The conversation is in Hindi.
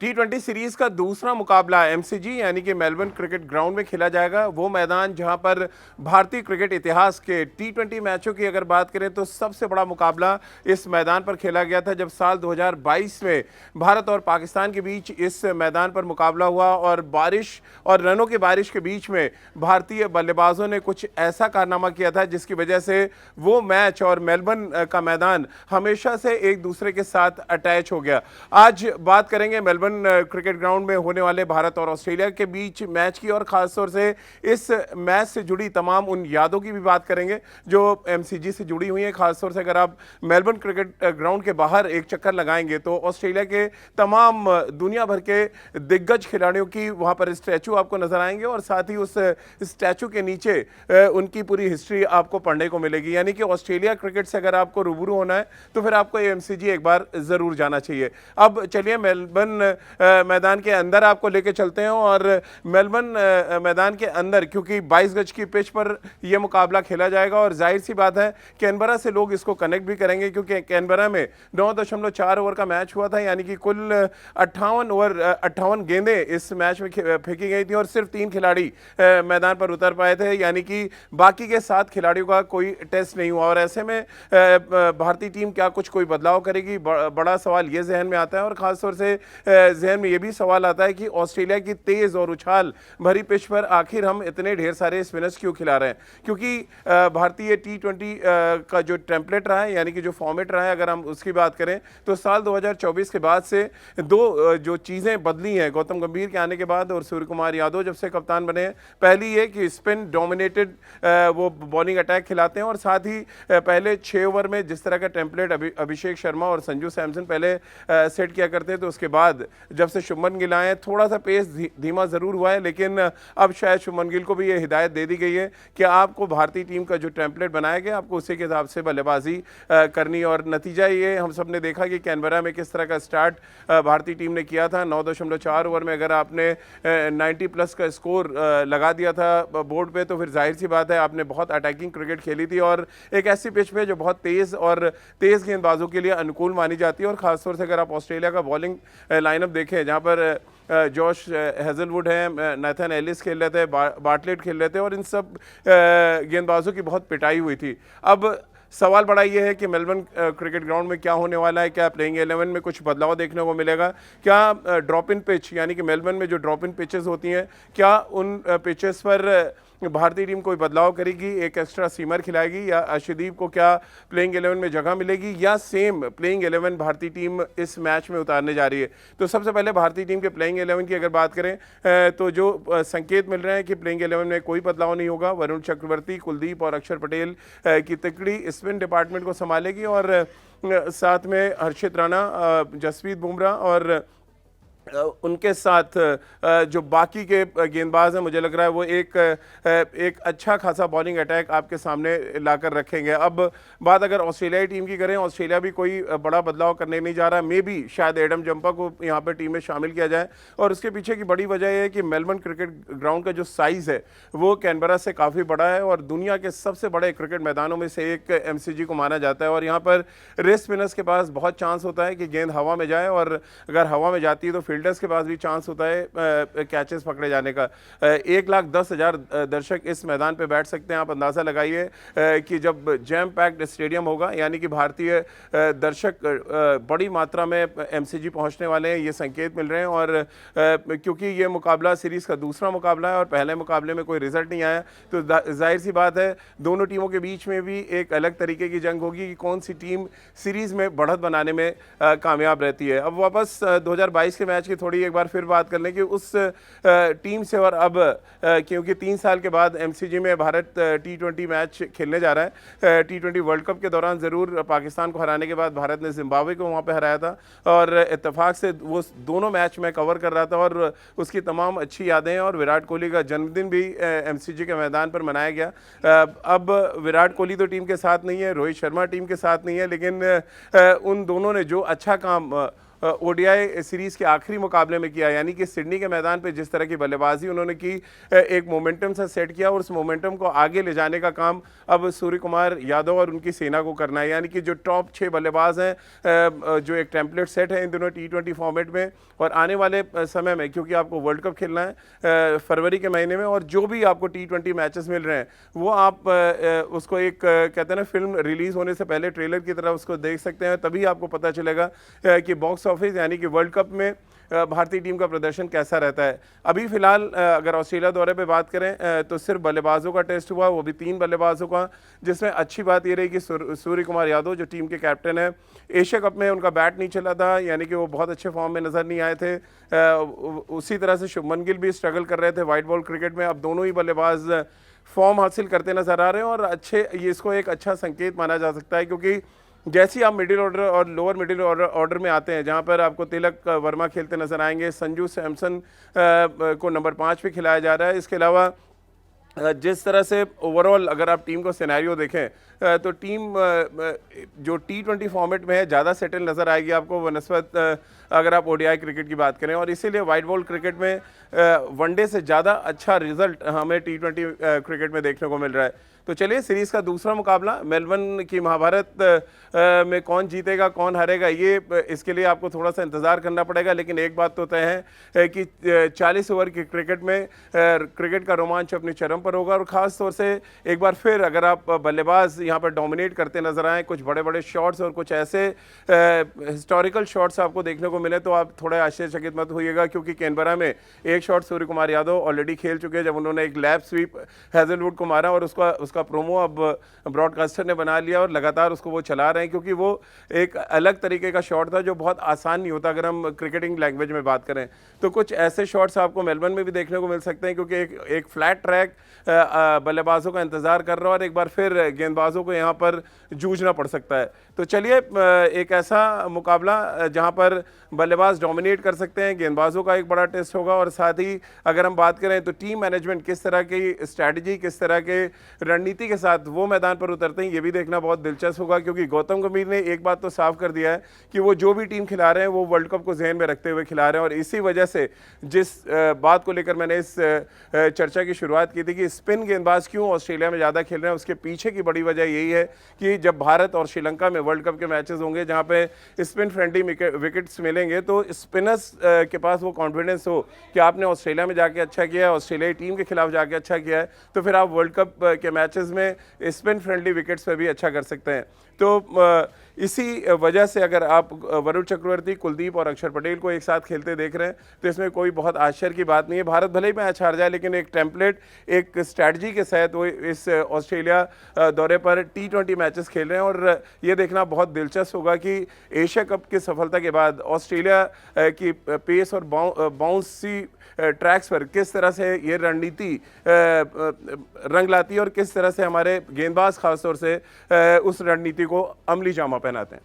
टी20 सीरीज का दूसरा मुकाबला एमसीजी यानी कि मेलबर्न क्रिकेट ग्राउंड में खेला जाएगा। वो मैदान जहां पर भारतीय क्रिकेट इतिहास के टी20 मैचों की अगर बात करें तो सबसे बड़ा मुकाबला इस मैदान पर खेला गया था, जब साल 2022 में भारत और पाकिस्तान के बीच इस मैदान पर मुकाबला हुआ और बारिश और रनों की बारिश के बीच में भारतीय बल्लेबाजों ने कुछ ऐसा कारनामा किया था जिसकी वजह से वो मैच और मेलबर्न का मैदान हमेशा से एक दूसरे के साथ अटैच हो गया। आज बात करेंगे मेलबर्न क्रिकेट ग्राउंड में होने वाले भारत और ऑस्ट्रेलिया के बीच मैच की, और खासतौर से इस मैच से जुड़ी तमाम उन यादों की भी बात करेंगे जो एमसीजी से जुड़ी हुई हैं। खासतौर से अगर आप मेलबर्न क्रिकेट ग्राउंड के बाहर एक चक्कर लगाएंगे तो ऑस्ट्रेलिया के तमाम दुनिया भर के दिग्गज खिलाड़ियों की वहां पर स्टैचू आपको नजर आएंगे, और साथ ही उस स्टैचू के नीचे उनकी पूरी हिस्ट्री आपको पढ़ने को मिलेगी। यानी कि ऑस्ट्रेलिया क्रिकेट से अगर आपको रूबरू होना है तो फिर आपको एमसीजी एक बार जरूर जाना चाहिए। अब चलिए मेलबर्न मैदान के अंदर आपको लेके चलते हैं, और मेलबर्न मैदान के अंदर क्योंकि 22 गज की पिच पर यह मुकाबला खेला जाएगा, और जाहिर सी बात है कैनबरा से लोग इसको कनेक्ट भी करेंगे क्योंकि कैनबरा में 9.4 ओवर का मैच हुआ था, यानी कि कुल 58 गेंदें इस मैच में फेंकी गई थी और सिर्फ 3 खिलाड़ी मैदान पर उतर पाए थे, यानी कि बाकी के 7 खिलाड़ियों का कोई टेस्ट नहीं हुआ। और ऐसे में भारतीय टीम क्या कुछ कोई बदलाव करेगी, बड़ा सवाल ये जहन में आता है। और खासतौर से जहन में ये भी सवाल आता है कि ऑस्ट्रेलिया की तेज और उछाल भरी पिच पर आखिर हम इतने ढेर सारे स्पिनर्स क्यों खिला रहे हैं, क्योंकि भारतीय टी20 का जो टेम्पलेट रहा है, यानी कि जो फॉर्मेट रहा है, अगर हम उसकी बात करें तो साल 2024 के बाद से दो जो चीज़ें बदली हैं गौतम गंभीर के आने के बाद और सूर्य कुमार यादव जब से कप्तान बने हैं। पहली ये कि स्पिन डोमिनेटेड वो बॉलिंग अटैक खिलाते हैं, और साथ ही पहले 6 ओवर में जिस तरह का टेम्पलेट अभिषेक शर्मा और संजू सैमसन पहले सेट किया करते थे, उसके बाद जब से शुभमन गिल आए थोड़ा सा पेस धीमा जरूर हुआ है, लेकिन अब शायद शुभमन गिल को भी ये हिदायत दे दी गई है कि आपको भारतीय टीम का जो टेम्पलेट बनाया गया आपको उसी के हिसाब से बल्लेबाजी करनी। और नतीजा ये हम सब ने देखा कि कैनबरा में किस तरह का स्टार्ट भारतीय टीम ने किया था। 9.4 ओवर में अगर आपने 90+ का स्कोर लगा दिया था बोर्ड पे तो फिर जाहिर सी बात है आपने बहुत अटैकिंग क्रिकेट खेली थी, और एक ऐसी पिच पे जो बहुत तेज गेंदबाजों के लिए अनुकूल मानी जाती है। और खासतौर से अगर आप ऑस्ट्रेलिया का बॉलिंग लाइनअप देखें जहां पर जॉश हेजलवुड है, नाथन एलिस खेल रहे थे, बार्टलेट खेल रहे थे, और इन सब गेंदबाजों की बहुत पिटाई हुई थी। अब सवाल बड़ा ये है कि मेलबर्न क्रिकेट ग्राउंड में क्या होने वाला है, क्या प्लेइंग 11 में कुछ बदलाव देखने को मिलेगा, क्या ड्रॉप इन पिच यानी कि मेलबर्न में जो ड्रॉप इन पिचेस होती हैं क्या उन पिचेस पर भारतीय टीम कोई बदलाव करेगी, एक एक्स्ट्रा सीमर खिलाएगी, या अर्शदीप को क्या प्लेइंग 11 में जगह मिलेगी, या सेम प्लेइंग 11 भारतीय टीम इस मैच में उतारने जा रही है। तो सबसे पहले भारतीय टीम के प्लेइंग 11 की अगर बात करें तो जो संकेत मिल रहे हैं कि प्लेइंग 11 में कोई बदलाव नहीं होगा। वरुण चक्रवर्ती, कुलदीप और अक्षर पटेल की तिकड़ी स्पिन डिपार्टमेंट को संभालेगी, और साथ में हर्षित राणा, जसप्रीत बुमराह और उनके साथ जो बाकी के गेंदबाज हैं मुझे लग रहा है वो एक अच्छा खासा बॉलिंग अटैक आपके सामने लाकर रखेंगे। अब बात अगर ऑस्ट्रेलियाई टीम की करें, ऑस्ट्रेलिया भी कोई बड़ा बदलाव करने नहीं जा रहा। मे बी शायद एडम जंपा को यहाँ पर टीम में शामिल किया जाए, और उसके पीछे की बड़ी वजह यह है कि मेलबर्न क्रिकेट ग्राउंड का जो साइज़ है वो कैनबरा से काफ़ी बड़ा है, और दुनिया के सबसे बड़े क्रिकेट मैदानों में से एक एमसीजी को माना जाता है। और यहाँ पर रेस स्पिनर्स के पास बहुत चांस होता है कि गेंद हवा में जाए, और अगर हवा में जाती है तो फील्डर्स के पास भी चांस होता है कैचेस पकड़े जाने का। 1,10,000 दर्शक इस मैदान पे बैठ सकते हैं। आप अंदाज़ा लगाइए कि जब जैम पैक्ड स्टेडियम होगा, यानी कि भारतीय दर्शक बड़ी मात्रा में एमसीजी पहुंचने वाले हैं, ये संकेत मिल रहे हैं। और क्योंकि ये मुकाबला सीरीज़ का दूसरा मुकाबला है और पहले मुकाबले में कोई रिजल्ट नहीं आया, तो जाहिर सी बात है दोनों टीमों के बीच में भी एक अलग तरीके की जंग होगी कि कौन सी टीम सीरीज़ में बढ़त बनाने में कामयाब रहती है। अब वापस 2022 के मैच की थोड़ी एक बार फिर बात कर लें कि उस टीम से, और अब क्योंकि 3 साल के बाद एमसीजी में भारत टी20 मैच खेलने जा रहा है। टी20 वर्ल्ड कप के दौरान ज़रूर पाकिस्तान को हराने के बाद भारत ने जिम्बाब्वे को वहाँ पे हराया था, और इत्तेफाक से वो दोनों मैच मैं कवर कर रहा था और उसकी तमाम अच्छी यादें हैं। और विराट कोहली का जन्मदिन भी एमसीजी के मैदान पर मनाया गया। अब विराट कोहली तो टीम के साथ नहीं है, रोहित शर्मा टीम के साथ नहीं है, लेकिन उन दोनों ने जो अच्छा काम ओडीआई सीरीज के आखिरी मुकाबले में किया, यानी कि सिडनी के मैदान पे जिस तरह की बल्लेबाजी उन्होंने की, एक मोमेंटम सा सेट किया और उस मोमेंटम को आगे ले जाने का काम अब सूर्य कुमार यादव और उनकी सेना को करना है। यानी कि जो टॉप 6 बल्लेबाज हैं, जो एक टेम्पलेट सेट है इन दोनों T20 फॉर्मेट में, और आने वाले समय में क्योंकि आपको वर्ल्ड कप खेलना है फरवरी के महीने में, और जो भी आपको T20 मैचेस मिल रहे हैं वो आप उसको एक कहते हैं ना, फिल्म रिलीज होने से पहले ट्रेलर की तरह उसको देख सकते हैं, तभी आपको पता चलेगा कि बॉक्स ऑफिस यानी कि वर्ल्ड कप में भारतीय टीम का प्रदर्शन कैसा रहता है। अभी फिलहाल अगर ऑस्ट्रेलिया दौरे पे बात करें तो सिर्फ बल्लेबाजों का टेस्ट हुआ, वो भी 3 बल्लेबाजों का, जिसमें अच्छी बात ये रही कि सूर्य कुमार यादव जो टीम के कैप्टन है, एशिया कप में उनका बैट नहीं चला था, यानी कि वो बहुत अच्छे फॉर्म में नजर नहीं आए थे। उसी तरह से शुभमन गिल भी स्ट्रगल कर रहे थे वाइट बॉल क्रिकेट में। अब दोनों ही बल्लेबाज फॉर्म हासिल करते नजर आ रहे हैं और अच्छे, ये इसको एक अच्छा संकेत माना जा सकता है, क्योंकि जैसे ही आप मिडिल ऑर्डर और लोअर मिडिल ऑर्डर में आते हैं, जहां पर आपको तिलक वर्मा खेलते नजर आएंगे, संजू सैमसन को नंबर 5 पे खिलाया जा रहा है। इसके अलावा जिस तरह से ओवरऑल अगर आप टीम को सिनेरियो देखें तो टीम जो T20 फॉर्मेट में है ज़्यादा सेटल नज़र आएगी आपको बनस्बत अगर आप ओडीआई क्रिकेट की बात करें, और इसीलिए वाइट बॉल क्रिकेट में वनडे से ज़्यादा अच्छा रिजल्ट हमें T20 क्रिकेट में देखने को मिल रहा है। तो चलिए, सीरीज़ का दूसरा मुकाबला मेलबर्न की महाभारत में कौन जीतेगा कौन हारेगा, ये इसके लिए आपको थोड़ा सा इंतज़ार करना पड़ेगा, लेकिन एक बात तो तय है कि 40 ओवर की क्रिकेट में क्रिकेट का रोमांच अपने चरम पर होगा। और ख़ास तौर से एक बार फिर अगर आप बल्लेबाज यहाँ पर डोमिनेट करते नजर आए, कुछ बड़े बड़े शॉट्स और कुछ ऐसे हिस्टोरिकल शॉट्स आपको देखने को मिले, तो आप थोड़े आश्चर्यचकित मत होइएगा, क्योंकि कैनबरा में एक शॉट सूर्य कुमार यादव ऑलरेडी खेल चुके हैं, जब उन्होंने एक लैप स्वीप हेजलवुड को मारा, और उसका प्रोमो अब ब्रॉडकास्टर ने बना लिया और लगातार उसको वो चला रहे हैं, क्योंकि वो एक अलग तरीके का शॉट था जो बहुत आसान नहीं होता अगर हम क्रिकेटिंग लैंग्वेज में बात करें। तो कुछ ऐसे शॉट्स आपको मेलबर्न में भी देखने को मिल सकते हैं, क्योंकि एक फ्लैट ट्रैक बल्लेबाजों का इंतजार कर रहा है और एक बार फिर गेंदबाजों को यहाँ पर जूझना पड़ सकता है। तो चलिए, एक ऐसा मुकाबला जहाँ पर बल्लेबाज डोमिनेट कर सकते हैं, गेंदबाजों का एक बड़ा टेस्ट होगा, और साथ ही अगर हम बात करें तो टीम मैनेजमेंट किस तरह की स्ट्रैटेजी, किस तरह के रणनीति के साथ वो मैदान पर उतरते हैं, ये भी देखना बहुत दिलचस्प होगा। क्योंकि गौतम गंभीर ने एक बात तो साफ कर दिया है कि वो जो भी टीम खिला रहे हैं वो वर्ल्ड कप को जहन में रखते हुए खिला रहे हैं, और इसी वजह से जिस बात को लेकर मैंने इस चर्चा की शुरुआत की थी कि स्पिन गेंदबाज क्यों ऑस्ट्रेलिया में ज़्यादा खेल रहे हैं, उसके पीछे की बड़ी वजह यही है कि जब भारत और श्रीलंका में वर्ल्ड कप के मैचेस होंगे जहां पे स्पिन फ्रेंडली विकेट्स मिलेंगे, तो स्पिनर्स के पास वो कॉन्फिडेंस हो कि आपने ऑस्ट्रेलिया में जाके अच्छा किया है, ऑस्ट्रेलियाई टीम के खिलाफ जाके अच्छा किया है, तो फिर आप वर्ल्ड कप के मैचेस में स्पिन फ्रेंडली विकेट्स पे भी अच्छा कर सकते हैं। तो इसी वजह से अगर आप वरुण चक्रवर्ती, कुलदीप और अक्षर पटेल को एक साथ खेलते देख रहे हैं, तो इसमें कोई बहुत आश्चर्य की बात नहीं है। भारत भले ही मैच हार जाए, लेकिन एक टेम्पलेट, एक स्ट्रैटेजी के साथ वो इस ऑस्ट्रेलिया दौरे पर T20 मैचेस खेल रहे हैं, और ये देखना बहुत दिलचस्प होगा कि एशिया कप की सफलता के बाद ऑस्ट्रेलिया की पेस और बाउंसी ट्रैक्स पर किस तरह से ये रणनीति रंग लाती है, और किस तरह से हमारे गेंदबाज खासतौर से उस रणनीति को अमली जामा पहनाते हैं।